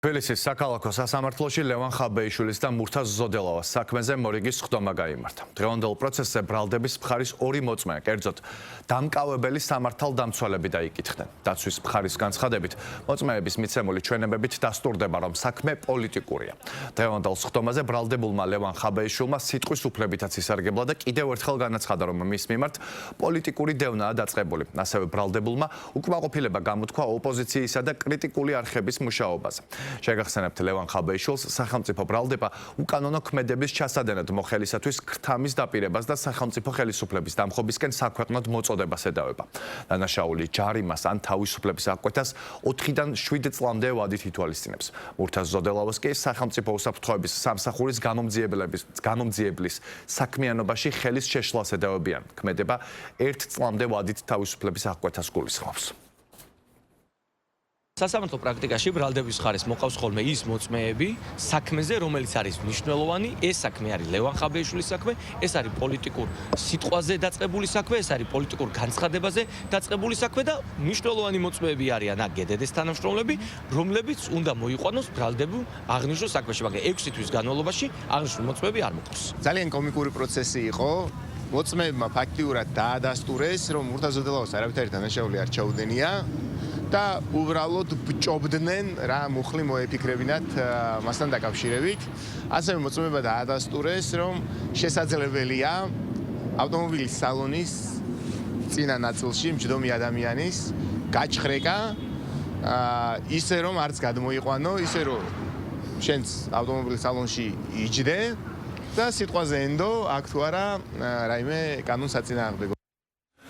თბილისის საქალაქო სასამართლოში ლევან ხაბეიშვილის და მურთაზ ზოდელავას საქმეზე მორიგის სხდომა გაიმართა. დღევანდელ პროცესზე ბრალდების მხარის ორი მოწმე, კერძოდ დამკავებელი სამართალდამცველები დაიკითხნენ. დაცვის მხარის განცხადებით, მოწმეების მიცემული ჩვენებებით დასტურდება, რომ საქმე პოლიტიკურია. დღევანდელ სხდომაზე ბრალდებულმა ლევან ხაბეიშვილმა სიტყვის უფლებითაც ისარგებლა და კიდევ ერთხელ განაცხადა, რომ მის მიმართ პოლიტიკური დევნაა დაწყებული. ასევე ბრალდებულმა უკმაყოფილება გამოთქვა ოპოზიციისა და კრიტიკული არხების მუშაობაზე. შეგახსენებთ, ლევან ხაბეიშვილს სახელმწიფო ბრალდება უკანონო ქმედების ჩასადენად მოხელისათვის ქრთამის დაპირებას და სახელმწიფო ხელისუფლების დამხობისკენ საქვეყნოდ მოწოდებას ედავება. დანაშაული ჯარიმას ან თავისუფლების აღკვეთას 4-დან 7 წლამდე ვადით ითვალისწინებს. მურთაზ ზოდელავას კი სახელმწიფო უსაფრთხოების სამსახურის განმომძიებლის საქმიანობაში ხელის შეშლას ედავებიან. ქმედება 1 წლამდე ვადით თავისუფლების აღკვეთას გულისხმობს. სასამართლო პრაქტიკაში ბრალდების მხარეს მოყავს ხოლმე ის მოწმეები საქმეზე, რომელიც არის მნიშვნელოვანი. ეს საქმე არის ლევან ხაბეიშვილის საქმე, ეს არის პოლიტიკურ სიტყვაზე დაწყებული საქმე, ეს არის პოლიტიკურ განცხადებაზე დაწყებული საქმე და მნიშვნელოვანი მოწმეები არიან გდდ-ის თანამშრომლები, რომლებიც უნდა მოიყვანოს ბრალდებულ აღნიშნულ საქმეში, მაგრამ 6 თვის განმავლობაში აღნიშნულ მოწმეები არ მოყავს. ძალიან კომიკური პროცესი იყო. მოწმეებმა ფაქტიურად დაადასტურეს, რომ მურთაზ ზოდელავას არავითარი დანაშაული არ ჩაუდენია და უბრალოდ ბჭობდნენ რა მუხლი მოეფიქრებინათ მასთან დაკავშირებით. ასევე მოწმეებმა დაადასტურეს, რომ შესაძლებელია ავტომობილის სალონის წინა ნაწილში მჯდომი ადამიანის გაჭხრეკა ისე რომ არც გადმოიყვანო, ისე რომ შენც ავტომობილის სალონში იჯდე და სიტყვაზე ენდო აქ თუ არა რაიმე კანონს აწინააღმდეგო.